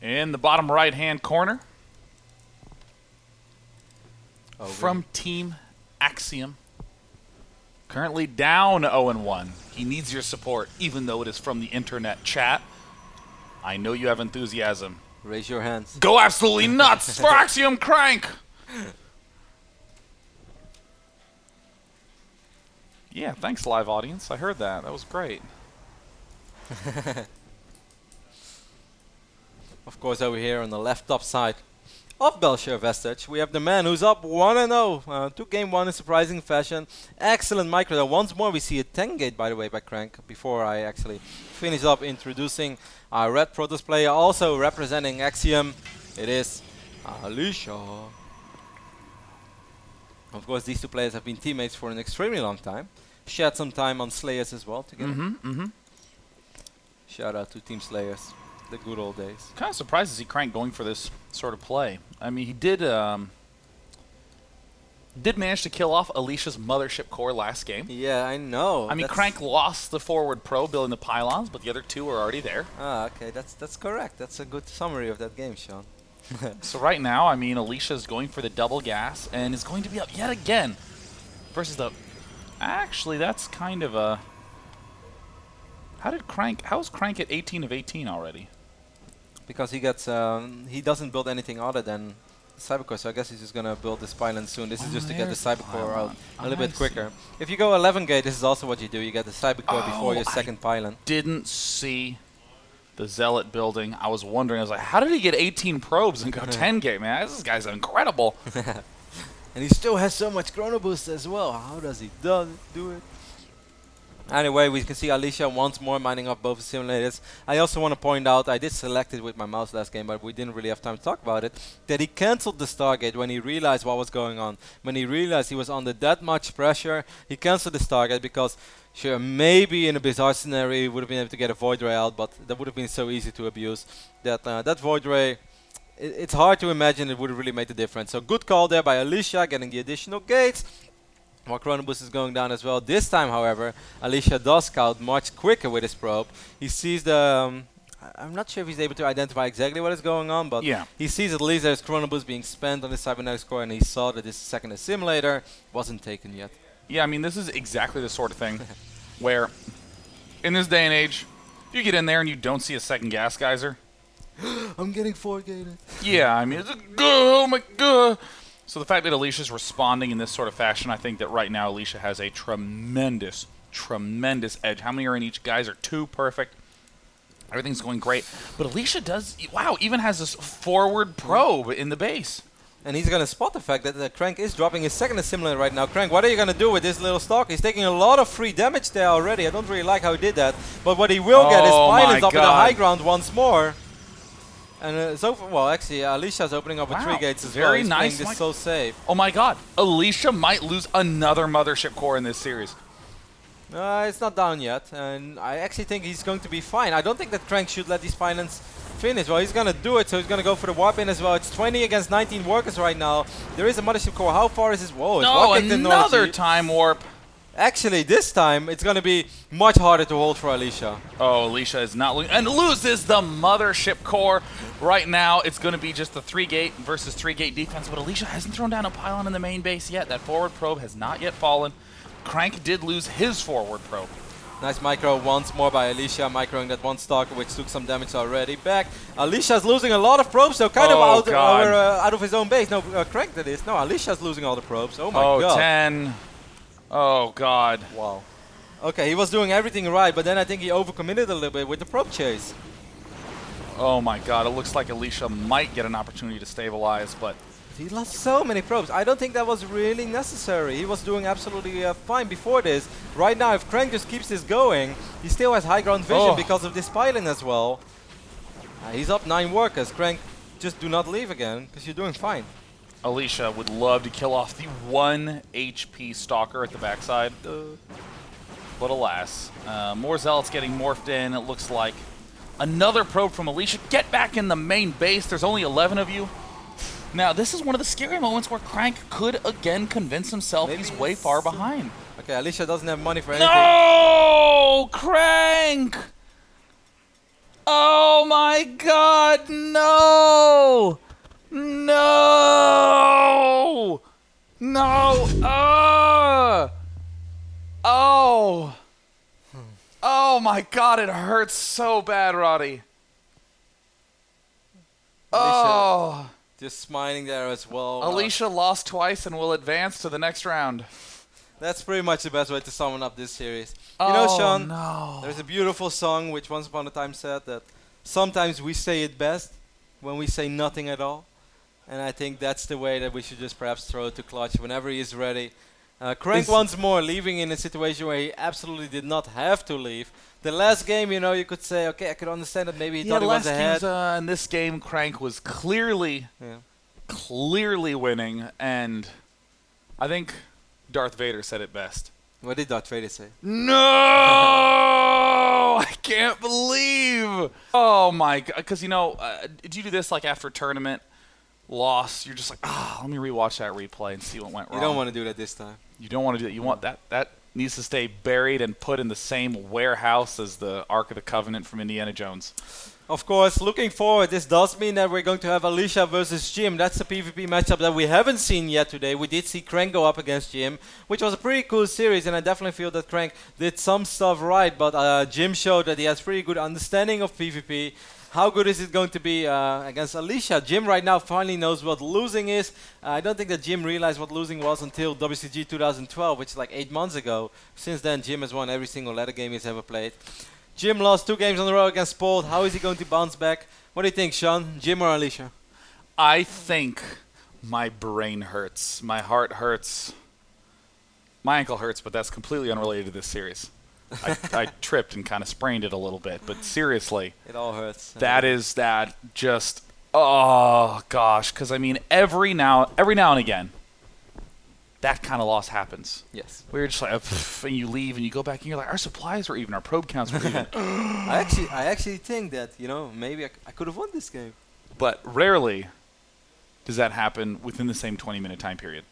In the bottom right-hand corner, from Team Axiom, currently down 0-1. He needs your support, even though it is from the internet chat. I know you have enthusiasm. Raise your hands. Go absolutely nuts for Axiom Crank! Yeah, thanks, live audience. I heard that. That was great. Of course, over here on the left top side of Belshire Vestige, we have the man who's up 1-0. 2 game 1 in surprising fashion. Excellent micro there. Once more, we see a 10 gate, by the way, by Crank. Before I actually finish up introducing our red Protoss player, also representing Axiom, it is Alicia. Of course, these two players have been teammates for an extremely long time. Shared some time on Slayers as well together. Shout out to Team Slayers. The good old days. Kind of surprised to see Crank going for this sort of play. I mean, he did manage to kill off Alicia's Mothership Core last game. Yeah, I know. I mean, Crank lost the forward pro building the pylons, but the other two are already there. Ah, okay, that's correct. That's a good summary of that game, Sean. So right now, I mean, Alicia's going for the double gas and is going to be up yet again versus the... Actually, that's kind of a... How's Crank at 18 of 18 already? Because he gets, he doesn't build anything other than Cybercore, so I guess he's just gonna build this pylon soon. This is just to get the Cybercore out a little bit quicker. If you go 11 gate, this is also what you do. You get the Cybercore before your second pylon. Didn't see the Zealot building. I was wondering, I was like, how did he get 18 probes and go 10 gate, man? This guy's incredible. And he still has so much chrono boost as well. How does he do it? Anyway, we can see Alicia once more mining up both simulators. I also want to point out, I did select it with my mouse last game, but we didn't really have time to talk about it, that he cancelled the Stargate when he realized what was going on. When he realized he was under that much pressure, he cancelled the Stargate because, sure, maybe in a bizarre scenario he would have been able to get a Void Ray out, but that would have been so easy to abuse. That Void Ray, it's hard to imagine it would have really made a difference. So good call there by Alicia, getting the additional gates. While Chrono Boost is going down as well. This time, however, Alicia does scout much quicker with his probe. He sees the... I'm not sure if he's able to identify exactly what is going on, but he sees at least there's Chrono Boost being spent on the Cybernetics core, and he saw that this second assimilator wasn't taken yet. Yeah, I mean, this is exactly the sort of thing where, in this day and age, you get in there and you don't see a second gas geyser. I'm getting 4-gated. Yeah, I mean, it's oh my god. So the fact that Alicia's responding in this sort of fashion, I think that right now Alicia has a tremendous, tremendous edge. How many are in each geyser? 2, perfect. Everything's going great. But Alicia does, wow, even has this forward probe in the base. And he's going to spot the fact that Crank is dropping his second assimilator right now. Crank, what are you going to do with this little stock? He's taking a lot of free damage there already. I don't really like how he did that. But what he will get is pylons up in the high ground once more. And well, actually, Alicia's opening up with 3 gates as well. Very nice. This so safe. Oh my god, Alicia might lose another Mothership Core in this series. It's not down yet, and I actually think he's going to be fine. I don't think that Crank should let these pylons finish. Well, he's going to do it, so he's going to go for the warp in as well. It's 20 against 19 workers right now. There is a Mothership Core. How far is this? Whoa, it's another time warp. Actually, this time, it's going to be much harder to hold for Alicia. Oh, Alicia is not losing, and loses the Mothership Core. Right now, it's going to be just the 3-gate versus 3-gate defense, but Alicia hasn't thrown down a pylon in the main base yet. That forward probe has not yet fallen. Crank did lose his forward probe. Nice micro once more by Alicia, microing that one stalker, which took some damage already. Back, Alicia's losing a lot of probes, so kind of out of his own base. No, Crank that is. No, Alicia's losing all the probes. Oh my god. 10. Oh, God. Wow. Okay, he was doing everything right, but then I think he overcommitted a little bit with the probe chase. Oh, my God. It looks like Alicia might get an opportunity to stabilize, but... He lost so many probes. I don't think that was really necessary. He was doing absolutely fine before this. Right now, if Crank just keeps this going, he still has high ground vision because of this pylon as well. He's up 9 workers. Crank, just do not leave again, because you're doing fine. Alicia would love to kill off the 1 HP Stalker at the backside. But alas, more Zealots getting morphed in. It looks like another probe from Alicia. Get back in the main base. There's only 11 of you. Now, this is one of the scary moments where Crank could again convince himself he's way far behind. Okay, Alicia doesn't have money for anything. No! Crank! Oh my god, no! No! No! Oh! Oh my god, it hurts so bad, Roddy. Oh! Just smiling there as well. Alicia lost twice and will advance to the next round. That's pretty much the best way to sum up this series. You know, Sean, no. there's a beautiful song which once upon a time said that sometimes we say it best when we say nothing at all. And I think that's the way that we should just perhaps throw it to Clutch whenever he is ready. Crank once more, leaving in a situation where he absolutely did not have to leave. The last game, you know, you could say, okay, I could understand that maybe he thought he was ahead. In this game, Crank was clearly winning, and I think Darth Vader said it best. What did Darth Vader say? No! I can't believe! Oh my god, because, you know, did you do this like after a tournament? Loss, you're just like, let me rewatch that replay and see what went wrong. You don't want to do that this time. You don't want to do that. You want that needs to stay buried and put in the same warehouse as the Ark of the Covenant from Indiana Jones. Of course, looking forward, this does mean that we're going to have Alicia versus Jim. That's a PvP matchup that we haven't seen yet today. We did see Crank go up against Jim, which was a pretty cool series, and I definitely feel that Crank did some stuff right, but Jim showed that he has pretty good understanding of PvP. How good is it going to be against Alicia? Jim right now finally knows what losing is. I don't think that Jim realized what losing was until WCG 2012, which is like 8 months ago. Since then, Jim has won every single ladder game he's ever played. Jim lost 2 games on the row against Paul. How is he going to bounce back? What do you think, Sean? Jim or Alicia? I think my brain hurts. My heart hurts. My ankle hurts, but that's completely unrelated to this series. I tripped and kind of sprained it a little bit, but seriously, it all hurts. Oh gosh, because I mean every now and again, that kind of loss happens. Yes, we're just like, and you leave and you go back and you're like, our supplies were even, our probe counts were even. I actually think that, you know, maybe I could have won this game. But rarely does that happen within the same 20-minute time period.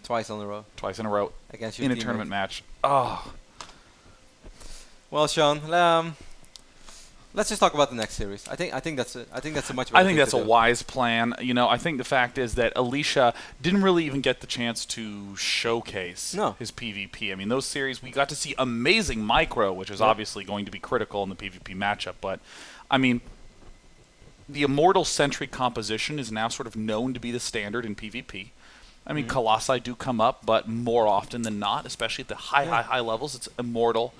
Twice in a row. Twice in a row against your in a teammate. tournament match. Oh. Well, Sean, let's just talk about the next series. I think that's a much better I think that's a wise plan. You know, I think the fact is that Alicia didn't really even get the chance to showcase his PvP. I mean, those series, we got to see amazing micro, which is obviously going to be critical in the PvP matchup. But, I mean, the Immortal Sentry composition is now sort of known to be the standard in PvP. I mean, Colossi do come up, but more often than not, especially at the high levels, it's Immortal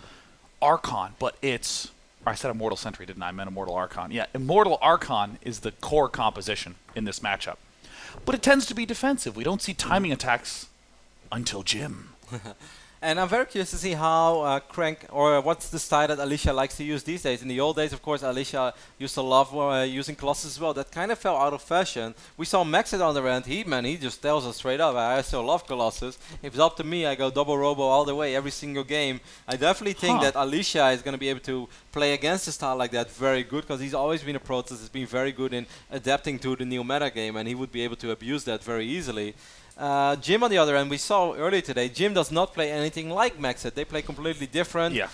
Archon, but it's... I said Immortal Sentry, didn't I? I meant Immortal Archon. Yeah, Immortal Archon is the core composition in this matchup. But it tends to be defensive. We don't see timing attacks until Jim. And I'm very curious to see how Crank, or what's the style that Alicia likes to use these days. In the old days, of course, Alicia used to love using Colossus as well. That kind of fell out of fashion. We saw Maxit on the end. He just tells us straight up, I still love Colossus. If it's up to me, I go double Robo all the way, every single game. I definitely think that Alicia is going to be able to play against a style like that very good, because he's always been a Protoss, has been very good in adapting to the new meta game, and he would be able to abuse that very easily. Jim, on the other end, we saw earlier today, Jim does not play anything like Maxit. They play completely different. Yeah.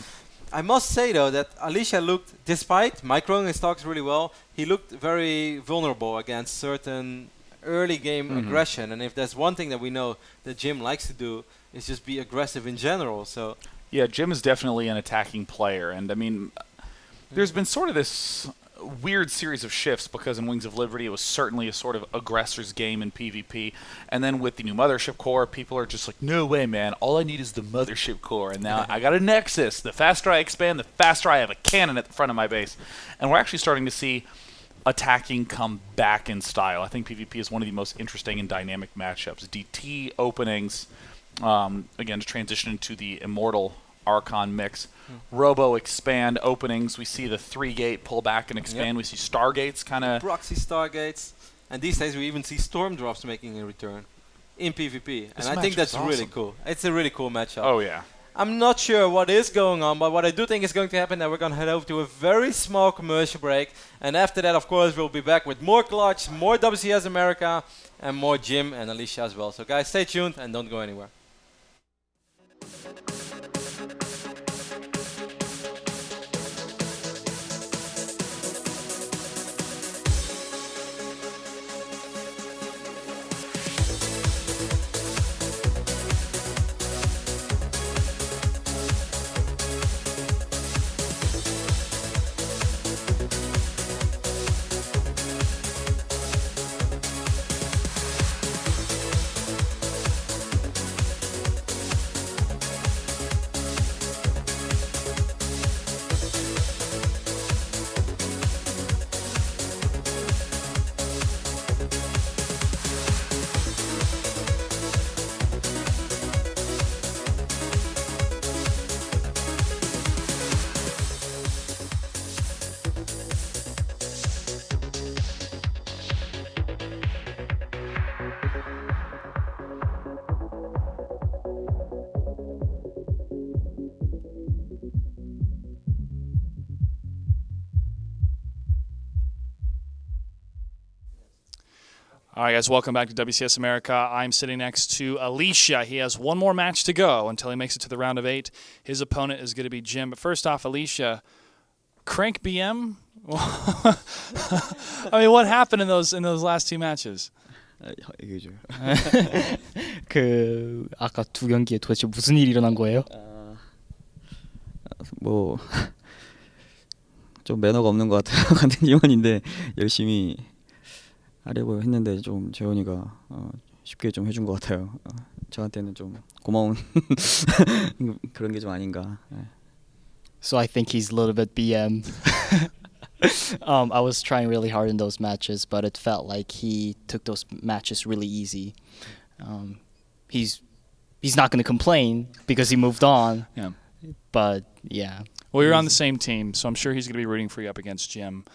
I must say, though, that Alicia looked, despite microing his stocks really well, he looked very vulnerable against certain early game aggression. And if there's one thing that we know that Jim likes to do, is just be aggressive in general. So yeah, Jim is definitely an attacking player. And, I mean, there's been sort of this weird series of shifts, because in Wings of Liberty it was certainly a sort of aggressor's game in PvP, and then with the new Mothership Core, people are just like, no way, man, all I need is the Mothership Core, and now I got a Nexus. The faster I expand, the faster I have a cannon at the front of my base. And we're actually starting to see attacking come back in style. I think PvP is one of the most interesting and dynamic matchups. DT openings, again, to transition into the Immortal Archon mix. Robo expand openings. We see the 3-gate pull back and expand. We see Stargates kind of... proxy Stargates. And these days we even see Storm Drops making a return in PvP. And I think that's really cool. It's a really cool matchup. Oh, yeah. I'm not sure what is going on, but what I do think is going to happen, that we're going to head over to a very small commercial break. And after that, of course, we'll be back with more Clutch, more WCS America, and more Jim and Alicia as well. So guys, stay tuned and don't go anywhere. All right, guys, welcome back to WCS America. I'm sitting next to Alicia. He has one more match to go until he makes it to the round of 8. His opponent is going to be Jim. But first off, Alicia, crank BM? I mean, what happened in those last 2 matches? 얘기해줘. 그 아까 두 경기에 도대체 무슨 일이 일어난 거예요? 뭐 좀 매너가 없는 것 같아요. 같은 팀원인데 열심히 하려고 했는데 좀 재원이가 쉽게 좀 해준 것 같아요. 저한테는 좀 고마운 그런 게 좀 아닌가. So I think he's a little bit BM. I was trying really hard in those matches, but it felt like he took those matches really easy. He's not going to complain because he moved on. Yeah. But yeah. Well, you're on the same team, so I'm sure he's going to be rooting for you up against Jim.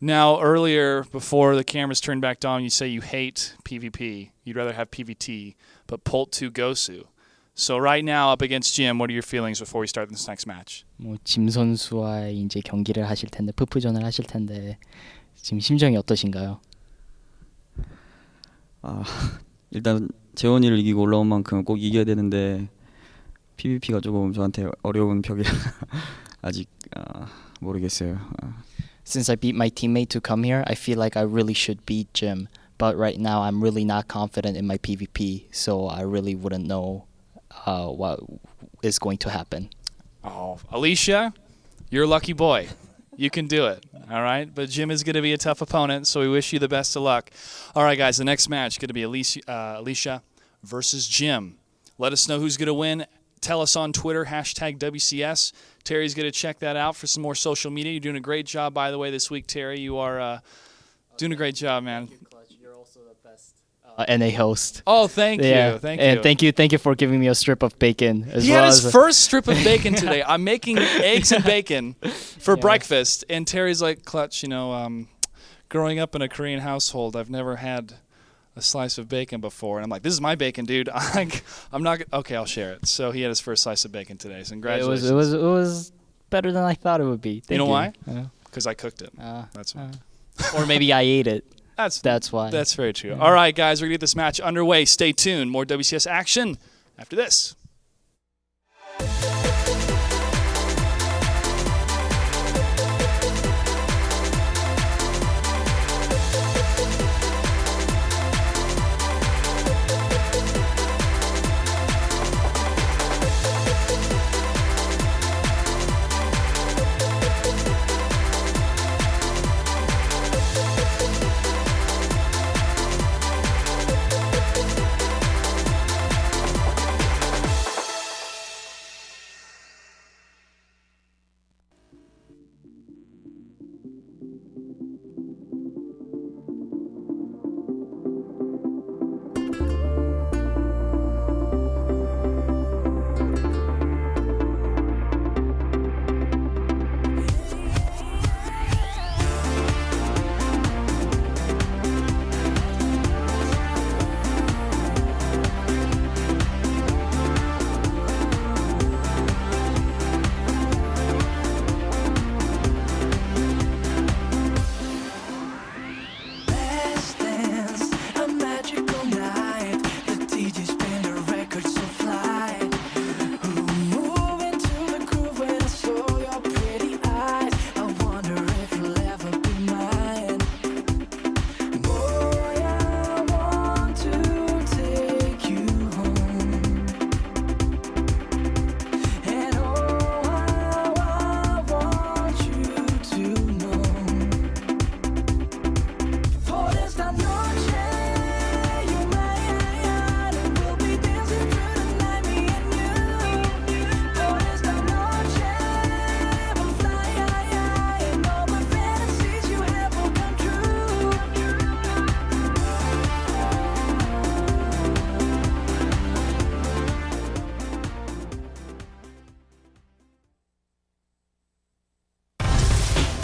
Now, earlier, before the cameras turned back on, you say you hate PvP. You'd rather have PvT, but Pult 2 Gosu. So right now, up against Jim, what are your feelings before we start this next match? 뭐 짐 선수와 이제 경기를 하실 텐데 푸푸전을 하실 텐데 지금 심정이 어떠신가요? 일단 재원이를 이기고 올라온 만큼 꼭 이겨야 되는데 PVP가 조금 저한테 어려운 벽이라 아직 모르겠어요. Since I beat my teammate to come here, I feel like I really should beat Jim. But right now, I'm really not confident in my PvP, so I really wouldn't know what is going to happen. Oh, Alicia, you're a lucky boy. You can do it, all right? But Jim is going to be a tough opponent, so we wish you the best of luck. All right, guys, the next match is going to be Alicia versus Jim. Let us know who's going to win. Tell us on Twitter, #WCS. Terry's going to check that out for some more social media. You're doing a great job, by the way, this week, Terry. You are doing a great job, man. You're also the best NA host. Oh, thank you. And thank you for giving me a strip of bacon. He had his first strip of bacon today. I'm making eggs and bacon for breakfast, and Terry's like, Clutch, growing up in a Korean household, I've never had a slice of bacon before. And I'm like, this is my bacon, dude. I'm not okay, I'll share it. So he had his first slice of bacon today. So congratulations. It was better than I thought it would be. You know why? Because I cooked it. That's why. Or maybe I ate it. That's why. That's very true. All right, guys, we're going to get this match underway. Stay tuned. More WCS action after this.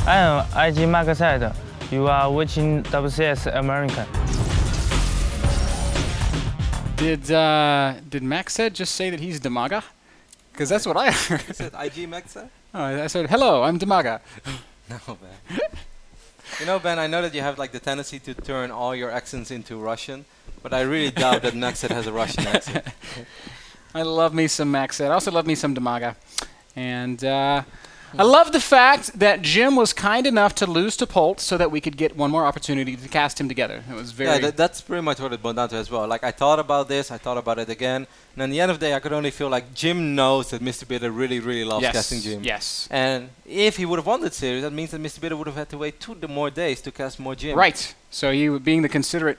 I am IG Magazine. You are watching WCS American. Did Max said just say that he's Demaga? Because that's what I heard. You said IG Maxa? Oh, I said, hello, I'm Demaga. No, man. You know, Ben, I know that you have like the tendency to turn all your accents into Russian, but I really doubt that Maxet has a Russian accent. I love me some Maxet. I also love me some Damaga. And I love the fact that Jim was kind enough to lose to Polt so that we could get one more opportunity to cast him together. It was very... Yeah, that's pretty much what it boiled down to as well. Like, I thought about this, I thought about it again, and at the end of the day, I could only feel like Jim knows that Mr. Bitter really, really loves casting Jim. Yes. And if he would have won that series, that means that Mr. Bitter would have had to wait 2 more days to cast more Jim. Right. So he, being the considerate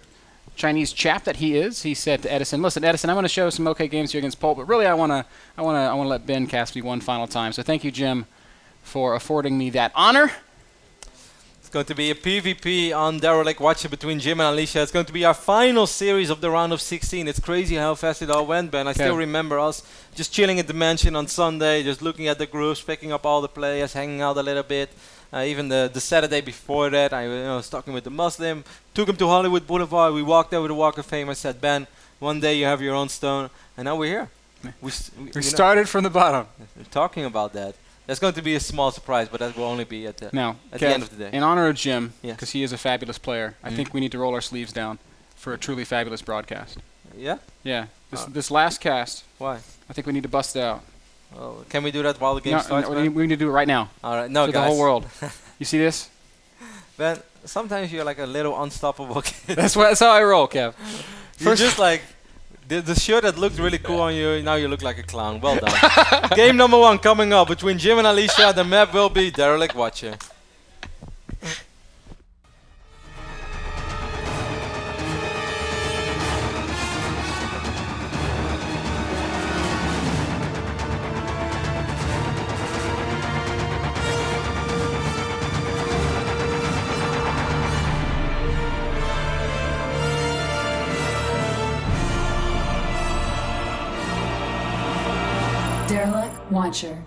Chinese chap that he is, he said to Edison, "Listen, Edison, I'm going to show some okay games here against Polt, but really I want to let Ben cast me one final time. So thank you, Jim, for affording me that honor." It's going to be a PvP on Derelict Watcher between Jim and Alicia. It's going to be our final series of the round of 16. It's crazy how fast it all went, Ben. I still remember us just chilling at the mansion on Sunday, just looking at the groups, picking up all the players, hanging out a little bit. Even the Saturday before that, I was talking with the Muslim, took him to Hollywood Boulevard. We walked over the Walk of Fame. I said, "Ben, one day you have your own stone." And now we're here. We started from the bottom. We're talking about that. There's going to be a small surprise, but that will only be at the end of the day. In honor of Jim, because he is a fabulous player, I think we need to roll our sleeves down for a truly fabulous broadcast. Yeah? Yeah. This last cast, why? I think we need to bust it out. Oh, can we do that while the game starts, Ben? We need to do it right now. All right. No, for guys. the whole world. You see this? Ben, sometimes you're like a little unstoppable kid. That's how I roll, Kev. You're just like... The shirt that looked really cool on you, now you look like a clown. Well done. Game number 1 coming up between Jim and Alicia. The map will be Derelict Watcher. Derelict Watcher.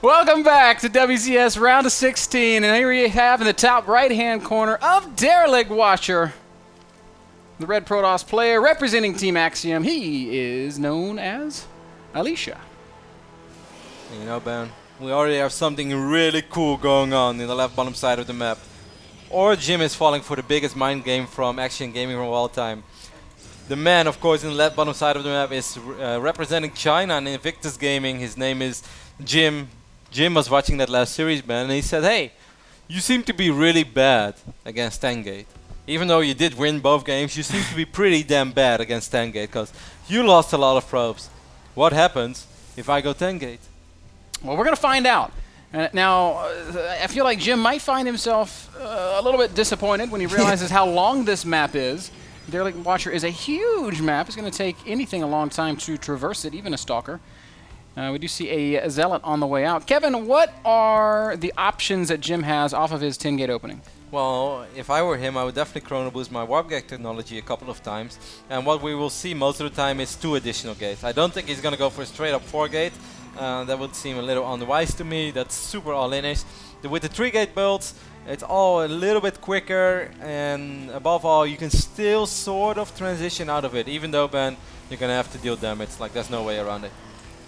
Welcome back to WCS round of 16, and here we have in the top right-hand corner of Derelict Watcher, the Red Protoss player representing Team Axiom. He is known as Alicia. You know, Ben, we already have something really cool going on in the left bottom side of the map. Or Jim is falling for the biggest mind game from Action Gaming from all time. The man, of course, in the left bottom side of the map is representing China and Invictus Gaming. His name is Jim. Jim was watching that last series, man, and he said, "Hey, you seem to be really bad against Tangate. Even though you did win both games, you seem to be pretty damn bad against Tangate because you lost a lot of probes. What happens if I go Tangate?" Well, we're going to find out. Now, I feel like Jim might find himself a little bit disappointed when he realizes how long this map is. Derelict Watcher is a huge map. It's going to take anything a long time to traverse it, even a Stalker. We do see a Zealot on the way out. Kevin, what are the options that Jim has off of his 10-gate opening? Well, if I were him, I would definitely chrono boost my warp gate technology a couple of times. And what we will see most of the time is 2 additional gates. I don't think he's going to go for a straight up 4-gate. That would seem a little unwise to me. That's super all-in-ish. With the 3-gate builds, it's all a little bit quicker, and above all, you can still sort of transition out of it. Even though, Ben, you're going to have to deal damage. Like, there's no way around it.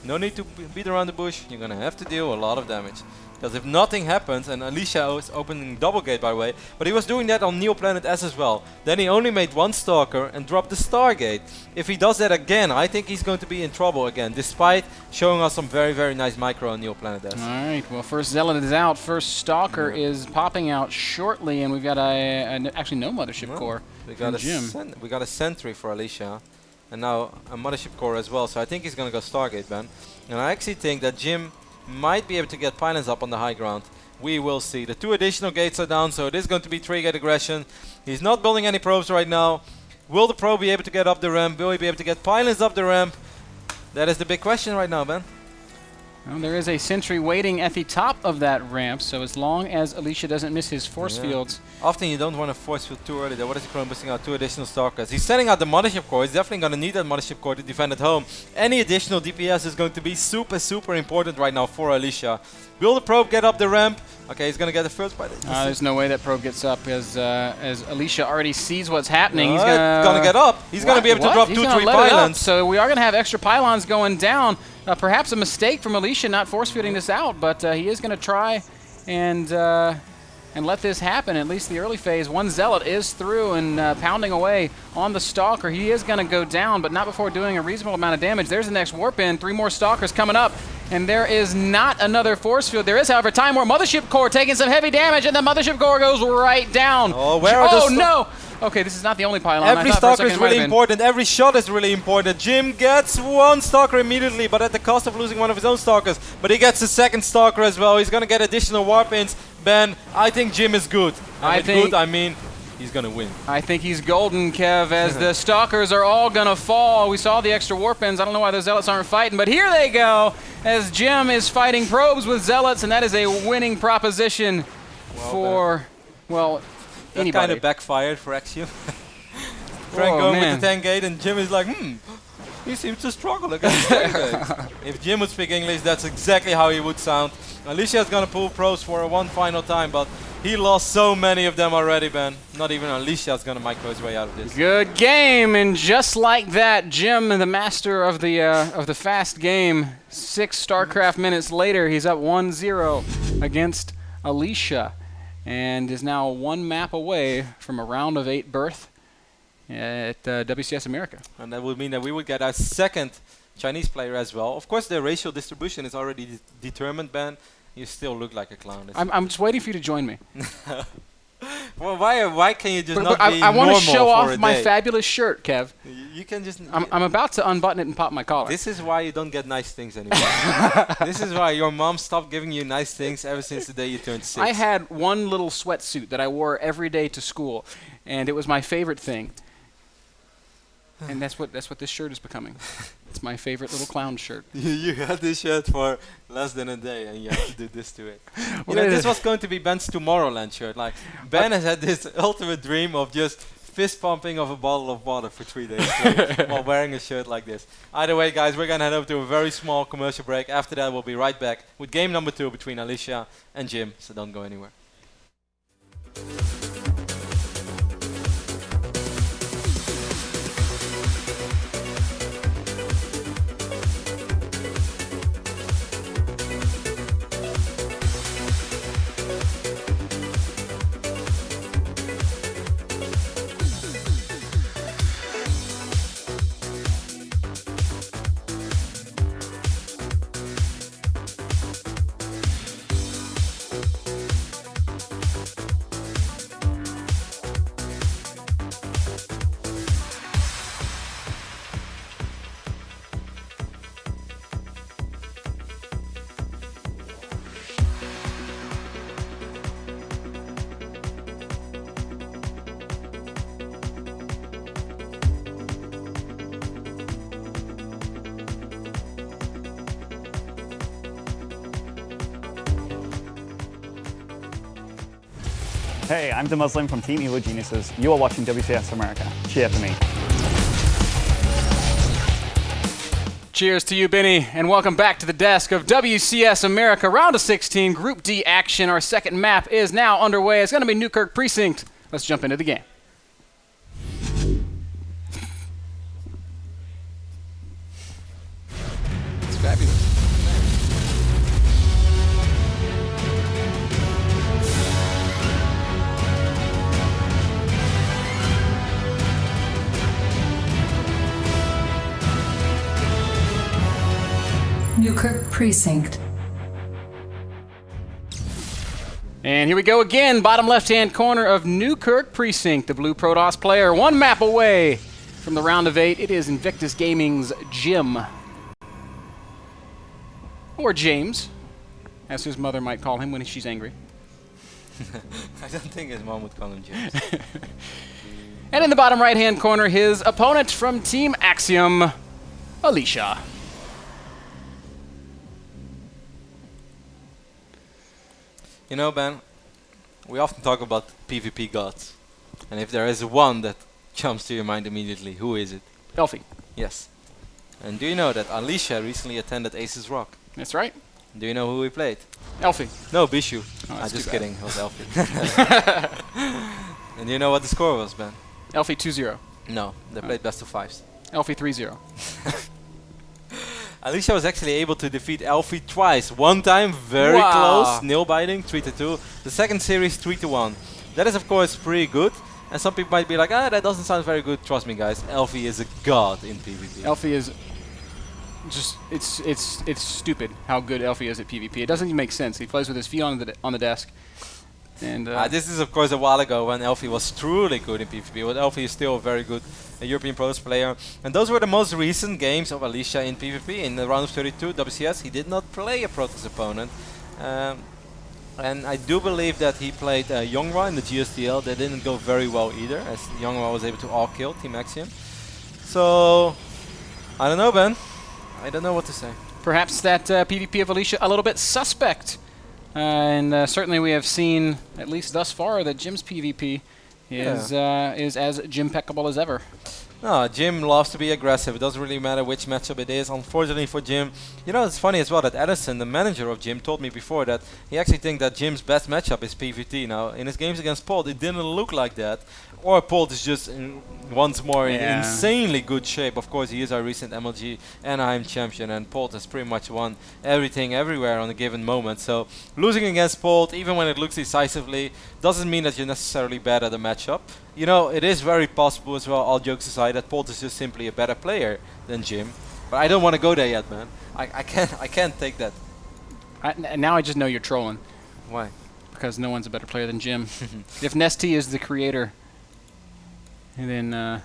No need to beat around the bush. You're going to have to deal a lot of damage. Because if nothing happens, and Alicia was opening double gate by the way, but he was doing that on Neoplanet S as well. Then he only made 1 Stalker and dropped the Stargate. If he does that again, I think he's going to be in trouble again, despite showing us some very, very nice micro on Neoplanet S. Alright, well, first Zealot is out, first Stalker is popping out shortly, and we've got actually no Mothership Core. We got a Sentry for Alicia, and now a Mothership Core as well, so I think he's going to go Stargate, Ben. And I actually think that Jim might be able to get pylons up on the high ground. We will see. The 2 additional gates are down, so it is going to be 3-gate aggression. He's not building any probes right now. Will the probe be able to get up the ramp? Will he be able to get pylons up the ramp? That is the big question right now, Ben. Well, there is a sentry waiting at the top of that ramp, so as long as Alicia doesn't miss his force fields. Often you don't want to force field too early. What is he chrome boosting out 2 additional Stalkers? He's setting out the Mothership Core. He's definitely going to need that Mothership Core to defend at home. Any additional DPS is going to be super, super important right now for Alicia. Will the probe get up the ramp? Okay, he's going to get the first bite. There's no way that probe gets up as Alicia already sees what's happening. He's going to get up. He's going to be able to drop 2-3 pylons. So we are going to have extra pylons going down. Perhaps a mistake from Alicia not force feeding this out, but he is going to try and and let this happen, at least the early phase. One Zealot is through and pounding away on the Stalker. He is going to go down, but not before doing a reasonable amount of damage. There's the next Warp In. 3 more Stalkers coming up, and there is not another Force Field. There is, however, Time War Mothership Core taking some heavy damage, and the Mothership Core goes right down. Oh, where are the no! Okay, this is not the only pylon. Every I thought for a Stalker second is it might really have been. important. Every shot is really important. Jim gets 1 Stalker immediately, but at the cost of losing one of his own Stalkers. But he gets a 2nd Stalker as well. He's going to get additional Warp-ins. Ben, I think Jim is good. And with good, I mean he's going to win. I think he's golden, Kev, as the Stalkers are all going to fall. We saw the extra Warp-ins. I don't know why those Zealots aren't fighting, but here they go as Jim is fighting probes with Zealots, and that is a winning proposition for, well, that anybody. kind of backfired for Axiom. Frank going with the 10 gate, and Jim is like, he seems to struggle against 10 gates. If Jim would speak English, that's exactly how he would sound. Alicia is going to pull pros for one final time, but he lost so many of them already, Ben. Not even Alicia is going to micro his way out of this. Good game, and just like that, Jim, the master of the fast game, 6 StarCraft minutes later, he's up 1-0 against Alicia, and is now 1 map away from a round of 8 berth at WCS America. And that would mean that we would get our 2nd Chinese player as well. Of course, the racial distribution is already determined, Ben. You still look like a clown. I'm just waiting for you to join me. Well, why can you just not be I want normal to show for a off my day? fabulous shirt, Kev. You can just... I'm about to unbutton it and pop my collar. This is why you don't get nice things anymore. This is why your mom stopped giving you nice things ever since the day you turned 6. I had one little sweatsuit that I wore every day to school, and it was my favorite thing. And that's what this shirt is becoming. It's my favorite little clown shirt. You had this shirt for less than a day, and you have to do this to it. You know, this was going to be Ben's Tomorrowland shirt. Like, Ben has had this ultimate dream of just fist pumping of a bottle of water for 3 days straight while wearing a shirt like this. Either way, guys, we're going to head over to a very small commercial break. After that, we'll be right back with game number 2 between Alicia and Jim, so don't go anywhere. Hey, I'm the Muslim from Team Elo Geniuses. You are watching WCS America. Cheer for me. Cheers to you, Benny, and welcome back to the desk of WCS America. Round of 16, Group D action. Our 2nd map is now underway. It's going to be Newkirk Precinct. Let's jump into the game. It's fabulous. Newkirk Precinct. And here we go again, bottom left-hand corner of Newkirk Precinct, the blue Protoss player, 1 map away from the round of 8. It is Invictus Gaming's Jim. Or James, as his mother might call him when she's angry. I don't think his mom would call him James. And in the bottom right-hand corner, his opponent from Team Axiom, Alicia. You know, Ben, we often talk about PvP gods. And if there is one that jumps to your mind immediately, who is it? Elfie. Yes. And do you know that Alicia recently attended Aces Rock? That's right. Do you know who we played? Elfie. No, Bishu. Oh, that's just too bad. kidding. It was Elfie. And do you know what the score was, Ben? Elfie 2-0. No, they played best of 5s. Elfie 3-0. Alicia was actually able to defeat Elfie twice. One time, very Wow. close, nail-biting, 3-2. The second series, 3-1. That is, of course, pretty good. And some people might be like, that doesn't sound very good. Trust me, guys, Elfie is a god in PvP. Elfie is just, it's stupid how good Elfie is at PvP. It doesn't even make sense. He plays with his feet on the desk. And this is, of course, a while ago when Elfie was truly good in PvP, but Elfie is still a very good European Pros player. And those were the most recent games of Alicia in PvP. In the round of 32 WCS, he did not play a Protoss opponent. And I do believe that he played Yonghwa in the GSTL. That didn't go very well either, as Yonghwa was able to all-kill Team Axiom. So, I don't know, Ben. I don't know what to say. perhaps that PvP of Alicia a little bit suspect. And certainly we have seen, at least thus far, that Jim's PvP is as Jim-peccable as ever. No, Jim loves to be aggressive. It doesn't really matter which matchup it is. Unfortunately for Jim, you know, it's funny as well that Edison, the manager of Jim, told me before that he actually thinks that Jim's best matchup is PvT. Now, in his games against Polt, it didn't look like that. Or Polt is just once more in insanely good shape. Of course, he is our recent MLG Anaheim champion, and Polt has pretty much won everything everywhere on a given moment. So, losing against Polt, even when it looks decisively, doesn't mean that you're necessarily bad at the matchup. You know, it is very possible as well, all jokes aside, that Polt is just simply a better player than Jim. But I don't want to go there yet, man. I can't take that. Now I just know you're trolling. Why? Because no one's a better player than Jim. If Nesty is the creator, then, well,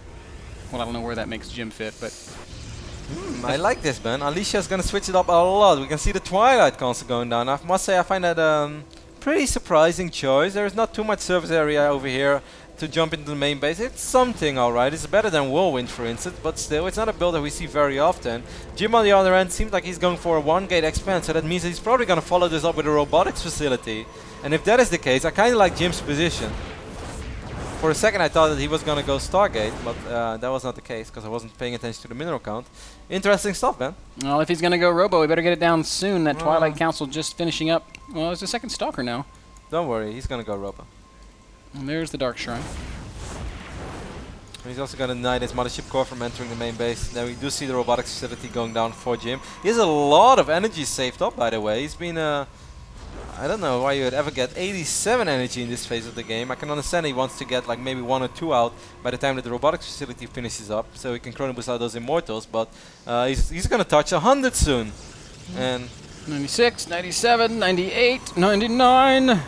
I don't know where that makes Jim fit, but... I like this, man. Alicia's going to switch it up a lot. We can see the Twilight console going down. I must say I find that pretty surprising choice. There is not too much surface area over here to jump into the main base. It's something, alright. It's better than Whirlwind, for instance, but still, it's not a build that we see very often. Jim, on the other end, seems like he's going for a one-gate expand, so that means he's probably going to follow this up with a robotics facility. And if that is the case, I kind of like Jim's position. For a second, I thought that he was going to go Stargate, but that was not the case, because I wasn't paying attention to the mineral count. Interesting stuff, man. Well, if he's going to go Robo, we better get it down soon. That Twilight Council just finishing up. Well, it's the second Stalker now. Don't worry, he's going to go Robo. And there's the Dark Shrine. He's also going to deny his Mothership Core from entering the main base. Now we do see the robotics facility going down for Jim. He has a lot of energy saved up, by the way. He's been, I don't know why you would ever get 87 energy in this phase of the game. I can understand he wants to get like maybe 1 or 2 out by the time that the robotics facility finishes up, so he can chrono boost out those Immortals, but he's going to touch 100 soon. And 96, 97, 98, 99.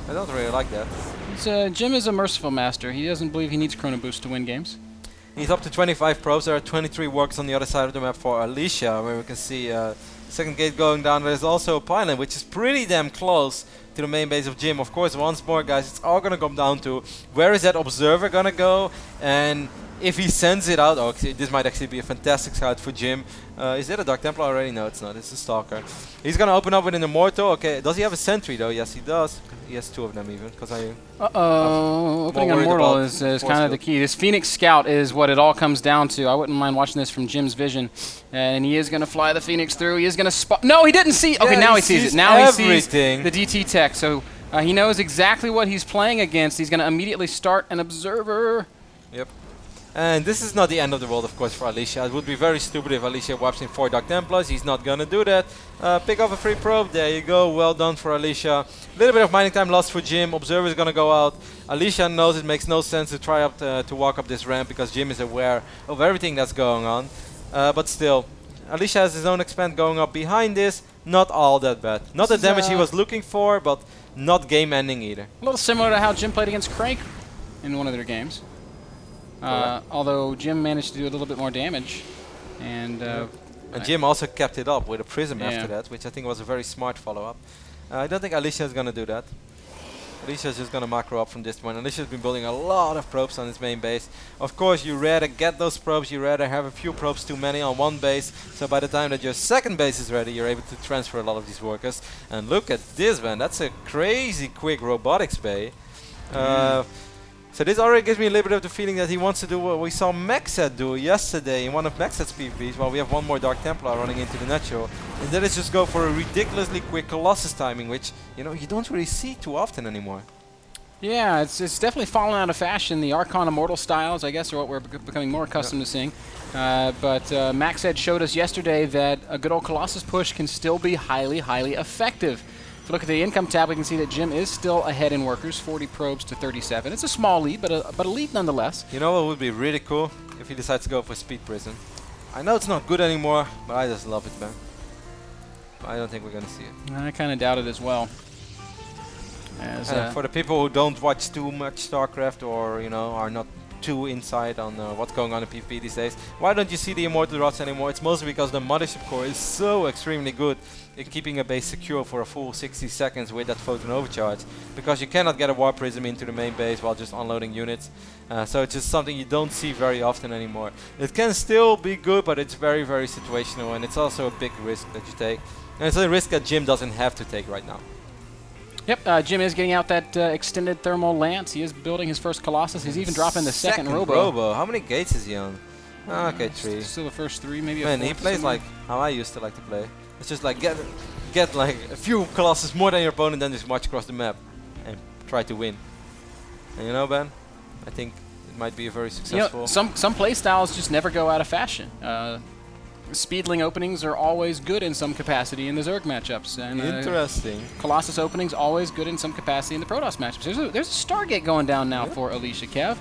I don't really like that. Jim is a merciful master. He doesn't believe he needs Chrono Boost to win games. He's up to 25 probes. There are 23 workers on the other side of the map for Alicia, where we can see second gate going down. There's also a pylon, which is pretty damn close to the main base of Jim. Of course, once more, guys, it's all going to come down to where is that observer going to go, and if he sends it out, this might actually be a fantastic scout for Jim. Is that a Dark Templar already? No, it's not. It's a Stalker. He's going to open up with an Immortal. Okay, does he have a Sentry, though? Yes, he does. He has 2 of them, even. Opening an Immortal is kind of the key. This Phoenix Scout is what it all comes down to. I wouldn't mind watching this from Jim's vision. And he is going to fly the Phoenix through. He is going to spot... No, he didn't see... Okay, now he sees it. Now he sees the DT tech. So he knows exactly what he's playing against. He's going to immediately start an Observer. Yep. And this is not the end of the world, of course, for Alicia. It would be very stupid if Alicia wipes in 4 Dark Templars. He's not going to do that. Pick up a free probe. There you go. Well done for Alicia. A little bit of mining time lost for Jim. Observer is going to go out. Alicia knows it makes no sense to try up to walk up this ramp because Jim is aware of everything that's going on. But still, Alicia has his own expand going up behind this. Not all that bad. Not the damage he was looking for, but not game ending either. A little similar to how Jim played against Crank in one of their games. Although Jim managed to do a little bit more damage. And Jim also kept it up with a Prism after that, which I think was a very smart follow-up. I don't think Alicia is going to do that. Alicia is just going to macro up from this point. Alicia has been building a lot of probes on his main base. Of course, you rather get those probes, you rather have a few probes too many on one base. So by the time that your second base is ready, you're able to transfer a lot of these workers. And look at this, man. That's a crazy quick robotics bay. So this already gives me a little bit of the feeling that he wants to do what we saw Maxet do yesterday in one of Maxet's PvPs, while we have one more Dark Templar running into the natural. And that is just go for a ridiculously quick Colossus timing, which, you know, you don't really see too often anymore. Yeah, it's definitely fallen out of fashion. The Archon Immortal styles, I guess, are what we're becoming more accustomed to seeing. But Max Ed showed us yesterday that a good old Colossus push can still be highly, highly effective. If you look at the income tab, we can see that Jim is still ahead in workers, 40 probes to 37. It's a small lead, but a lead nonetheless. You know what would be really cool? If he decides to go for Speed Prism. I know it's not good anymore, but I just love it, man. I don't think we're gonna see it. I kind of doubt it as well. As, for the people who don't watch too much StarCraft or are not too inside on what's going on in PvP these days, why don't you see the Immortal Rods anymore? It's mostly because the Mothership Core is so extremely good in keeping a base secure for a full 60 seconds with that Photon Overcharge, because you cannot get a Warp Prism into the main base while just unloading units. So it's just something you don't see very often anymore. It can still be good, but it's very, very situational, and it's also a big risk that you take. And it's a risk that Jim doesn't have to take right now. Yep, Jim is getting out that extended thermal lance. He is building his first Colossus. He's even dropping the second Robo. How many gates is he on? Okay, 3. Still the first 3, maybe a Man, fourth he plays somewhere. like how I used to like to play. It's just like get like a few Colossus more than your opponent, then just march across the map and try to win. And Ben, I think it might be a very successful. Some play styles just never go out of fashion. Speedling openings are always good in some capacity in the Zerg matchups. And, Interesting. Colossus openings always good in some capacity in the Protoss matchups. There's a Stargate going down now for Alicia, Kev.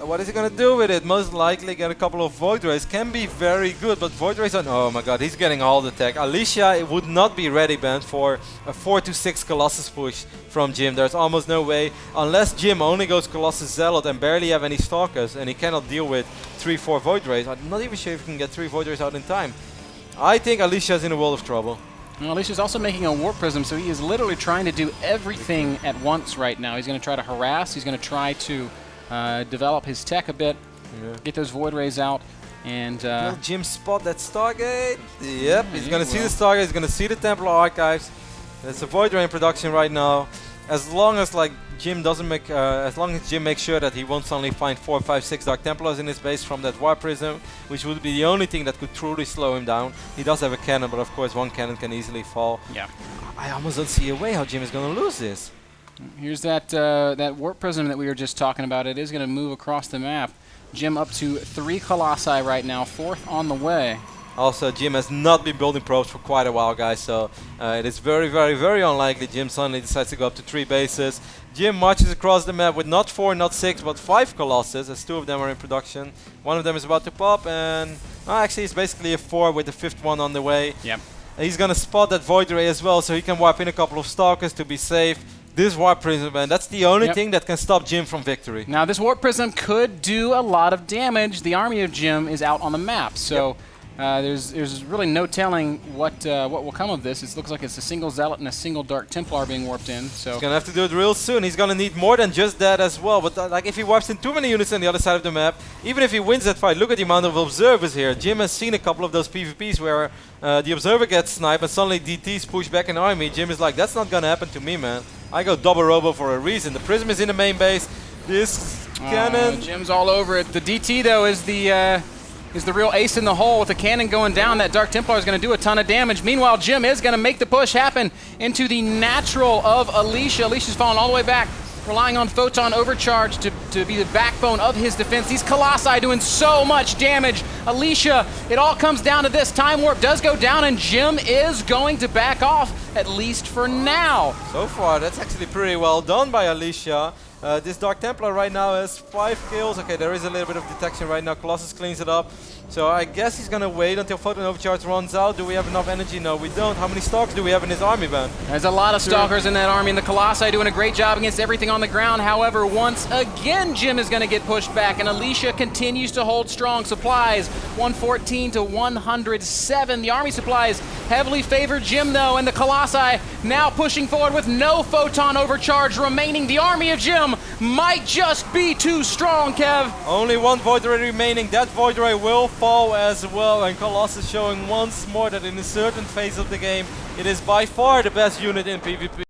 What is he going to do with it? Most likely get a couple of Void Rays. Can be very good, but Void Rays are... Oh my god, he's getting all the tech. Alicia would not be ready, Ben, for a 4 to 6 Colossus push from Jim. There's almost no way. Unless Jim only goes Colossus Zealot and barely have any Stalkers, and he cannot deal with 3-4 Void Rays. I'm not even sure if he can get 3 Void Rays out in time. I think Alicia's in a world of trouble. Well, Alicia's also making a Warp Prism, so he is literally trying to do everything at once right now. He's going to try to harass. He's going to try to... develop his tech a bit, get those Void Rays out, and... Will Jim spot that Stargate? Yep, he's going to see the Stargate, he's going to see the Templar Archives. There's a Void Ray in production right now. As long as Jim doesn't make, as long as Jim makes sure that he won't suddenly find 4, 5, 6 Dark Templars in his base from that Warp Prism, which would be the only thing that could truly slow him down. He does have a cannon, but of course one cannon can easily fall. Yeah. I almost don't see a way how Jim is going to lose this. Here's that Warp Prism that we were just talking about. It is going to move across the map. Jim up to 3 Colossi right now, 4th on the way. Also, Jim has not been building probes for quite a while, guys, so it is very, very, very unlikely Jim suddenly decides to go up to 3 bases. Jim marches across the map with not 4, not 6, but 5 Colossus, as 2 of them are in production. One of them is about to pop, and actually it's basically a 4 with the 5th one on the way. Yep. And he's going to spot that Void Ray as well, so he can warp in a couple of Stalkers to be safe. This Warp Prism, man, that's the only thing that can stop Jim from victory. Now, this Warp Prism could do a lot of damage. The army of Jim is out on the map, so there's really no telling what will come of this. It looks like it's a single Zealot and a single Dark Templar being warped in. So he's going to have to do it real soon. He's going to need more than just that as well. But like if he warps in too many units on the other side of the map, even if he wins that fight, look at the amount of observers here. Jim has seen a couple of those PvPs where the observer gets sniped and suddenly DTs push back an army. Jim is like, that's not going to happen to me, man. I go double Robo for a reason. The Prism is in the main base. This cannon... Jim's all over it. The DT, though, is the real ace in the hole. With the cannon going down, that Dark Templar is going to do a ton of damage. Meanwhile, Jim is going to make the push happen into the natural of Alicia. Alicia's falling all the way back, relying on Photon Overcharge to be the backbone of his defense. These Colossi doing so much damage. Alicia, it all comes down to this. Time Warp does go down, and Jim is going to back off, at least for now. So far, that's actually pretty well done by Alicia. This Dark Templar right now has 5 kills. Okay, there is a little bit of detection right now. Colossus cleans it up. So I guess he's going to wait until Photon Overcharge runs out. Do we have enough energy? No, we don't. How many Stalkers do we have in his army, Ben? There's a lot of Stalkers in that army, and the Colossi doing a great job against everything on the ground. However, once again, Jim is going to get pushed back, and Alicia continues to hold strong. Supplies, 114 to 107. The army supplies heavily favor Jim, though, and the Colossi now pushing forward with no Photon Overcharge remaining. The army of Jim might just be too strong, Kev. Only 1 Void Ray remaining. That Void Ray will fall as well, and Colossus showing once more that in a certain phase of the game, it is by far the best unit in PvP.